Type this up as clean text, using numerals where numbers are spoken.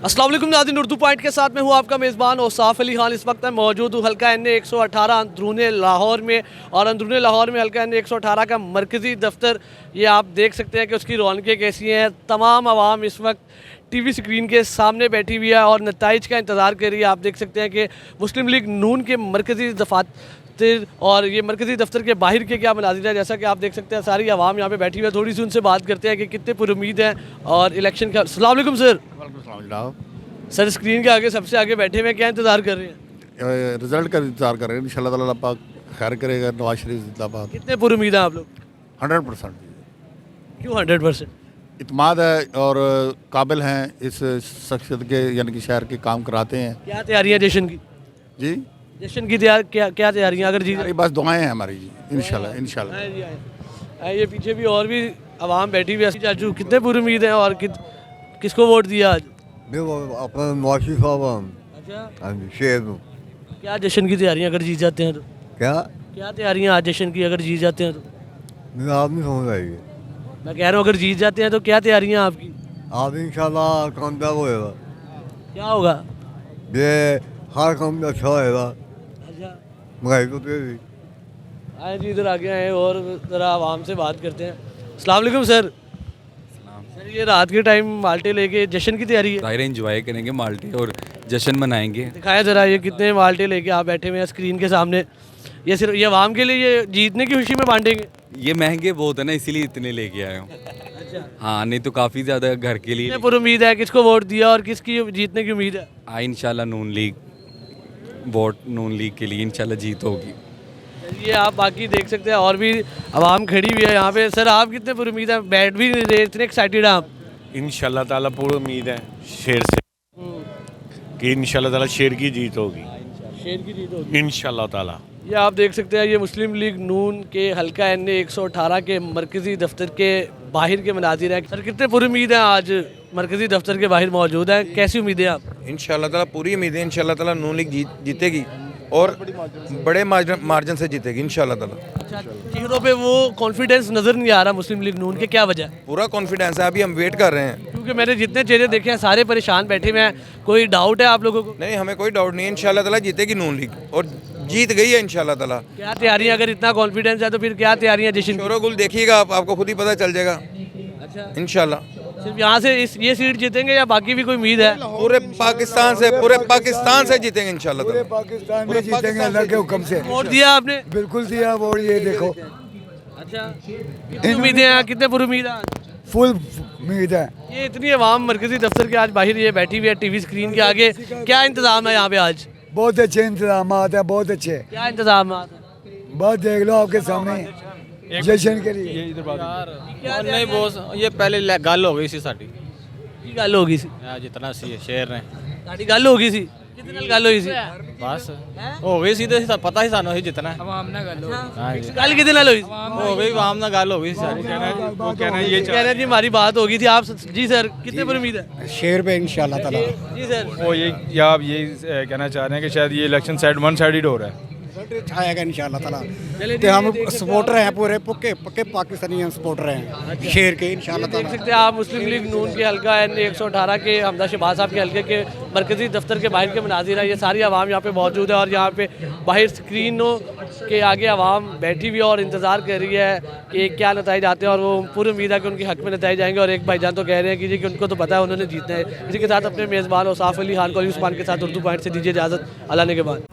अस्सलाम वालेकुम नाज़रीन, उर्दू पॉइंट के साथ मैं हूँ आपका मेज़बान औसाफ अली खान। इस वक्त मैं मौजूद हूँ हल्का NA 118 अंदरून लाहौर में। और अंदरून लाहौर में हल्का NA 118 का मरकज़ी दफ्तर, ये आप देख सकते हैं कि उसकी रौनकें कैसी हैं। तमाम आवाम इस वक्त TV स्क्रीन के सामने बैठी हुई है और नताइज का इंतज़ार कर रही है। आप देख सकते हैं कि मुस्लिम लीग नून के मरकज़ी दफातर और ये मरकज़ी दफ्तर के बाहर के क्या मनाज़िर है, जैसा कि आप देख सकते हैं सारी आवाम यहाँ पे बैठी हुई है। थोड़ी सी उनसे बात करते हैं कि कितने पुरुमीद हैं और इलेक्शन का। अस्सलाम वालेकुम सर। सर, स्क्रीन के आगे सबसे आगे बैठे हुए हैं, क्या इंतज़ार कर रहे हैं? रिजल्ट का इंतजार कर रहे हैं। इंशाल्लाह ताला पाक खैर करेगा। नवाज शरीफ जिंदाबाद। कितने पुरुमीद हैं आप लोग? 100%। क्यों 100%? इत्माद है और काबिल हैं इस शख्सियत के, यानी कि शहर के काम कराते हैं। क्या तैयारियां जश्न की? जी, जश्न की क्या तैयारियां अगर जी? हमारी बस दुआएं हैं हमारी जी। इंशाल्लाह इंशाल्लाह। ये पीछे भी और भी आवाम बैठी हुई है। चाचू, कितने पुरुमीद हैं और किसको वोट दिया आज? अपना नवाज शरीफ साहब। अच्छा, हाँ जी, शेर में। क्या जश्न की तैयारियां अगर जीत जाते हैं तो? क्या तैयारियां आज जश्न की अगर जीत जाते हैं तो? मुझे आप नहीं समझ आएगी। मैं कह रहा हूँ अगर जीत जाते हैं तो क्या तैयारियां आपकी? आप इंशाल्लाह कामयाब होएगा। क्या होगा? ये हर काम में अच्छा होएगा। अच्छा, महंगाई तो तेज। आए जी, इधर आगे आए और ज़रा आवाम से बात करते हैं। अस्सलाम वालेकुम सर। सर, ये रात के टाइम माल्टे लेके जश्न की तैयारी है? ज़ाहिर एंजॉय करेंगे माल्टे और जश्न मनाएंगे। दिखाया ज़रा ये कितने माल्टे लेके आप बैठे हुए हैं स्क्रीन के सामने। ये सिर्फ ये आवाम के लिए, ये जीतने की खुशी में बांटेंगे? ये महंगे बहुत है ना, इसीलिए इतने लेके आए हूँ। अच्छा, हाँ, नहीं तो काफ़ी ज़्यादा घर के लिए। कितने पर उम्मीद है, किसको वोट दिया और किसकी जीतने की उम्मीद है? इंशाल्लाह नून लीग, वोट नून लीग के लिए इंशाल्लाह जीत होगी। ये आप बाकी देख सकते हैं और भी आवाम खड़ी हुई है यहाँ पे। सर, आप कितने पर उम्मीद है? बैठ भी नहीं रहे, इतने एक्साइटेड हैं आप? इंशाल्लाह ताला पूरी उम्मीद है शेर से कि इंशाल्लाह ताला शेर की जीत होगी। शेर की जीत होगी इंशाल्लाह ताला। ये आप देख सकते हैं, ये मुस्लिम लीग नून के हल्का NA 118 के मरकज़ी दफ्तर के बाहर के मनाजिर हैं। सर, कितने पर उम्मीद हैं आज मरकज़ी दफ्तर के बाहर मौजूद हैं? कैसी उम्मीदें आप? इंशाल्लाह ताला पूरी उम्मीद है। इंशाल्लाह ताला नून लीग जीतेगी और बड़े मार्जिन से जीतेगी इंशाल्लाह ताला। अच्छा, चेहरों पे वो कॉन्फिडेंस नज़र नहीं आ रहा मुस्लिम लीग नून के, क्या वजह है? पूरा कॉन्फिडेंस है, अभी हम वेट कर रहे हैं। क्योंकि मैंने जितने चेहरे देखे हैं सारे परेशान बैठे हुए हैं। कोई डाउट है आप लोगों को? नहीं, हमें कोई डाउट नहीं है। इंशाल्लाह ताला जीतेगी नून लीग और जीत गई है इंशाल्लाह ताला। क्या तैयारियां, अगर इतना कॉन्फिडेंस है तो फिर क्या तैयारियां जश्न की? शोरगुल देखिएगा आप, आपको खुद ही पता चल जाएगा। अच्छा, इंशाल्लाह सिर्फ यहाँ से ये सीट जीतेंगे या बाकी भी कोई उम्मीद है? पूरे पाकिस्तान से जीतेंगे इंशाल्लाह ताला। पाकिस्तान में जीतेंगे अल्लाह के हुक्म से। वोट दिया आपने? बिल्कुल दिया वोट। ये देखो, अच्छा, कितनी उम्मीदें हैं, कितने पर उम्मीद हैं? फुल उम्मीद है। ये इतनी आवाम मरकज़ी दफ्तर के आज बाहर ये बैठी हुई है TV स्क्रीन के आगे। क्या इंतज़ाम है यहाँ पे आज? बहुत अच्छे इंतजाम हैं, बहुत अच्छे। क्या इंतज़ाम है? बस देख लो आपके सामने जश्न के लिए। नहीं बॉस, ये पहले गल हो गई सी साडी। की गल हो गई सी? जितना सी शेर ने साडी गल हो गई सी? कितने नाल गल होई सी? बस हो गई सी ते पता ही सानू ही जितना आवाम नाल गल हाँ जी, गल कितने नाल होई सी? हो गई आवाम नाल गल हो गई सारी। वो कहना ये कह रहे जी हमारी बात हो गई थी आप। जी सर, कितने पर उम्मीद है? शेर पे इंशाल्लाह ताला। जी सर। वो ये आप ये कहना चाह रहे हैं कि शायद ये इलेक्शन वन साइडेड हो रहा है। छाएगा इंशाल्लाह ताला। ते हम सपोर्टर हैं, पूरे पक्के पाकिस्तानी हम सपोर्टर हैं शेर के इंशाल्लाह देख ताला। सकते हैं आप मुस्लिम लीग नून के हल्का NA 118 के हमजा शहबाज साहब के हल्के के मरकज़ी दफ्तर के बाहर के मनाजिर है। ये सारी आवाम यहाँ पे मौजूद है और यहाँ पे बाहर स्क्रीनों के आगे आवाम बैठी हुई है और इंतज़ार कर रही है कि क्या नताइज आते हैं और वो पूरी उम्मीद है कि उनके हक़ में नताइज आएंगे। और एक भाईजान तो कह रहे हैं कि जी कि उनको तो पता है उन्होंने जीतना है। इसी के साथ अपने मेज़बान औसाफ अली खान को उस्मान के साथ उर्दू पॉइंट से दीजिए इजाज़त। अल्लाह ने के बाद।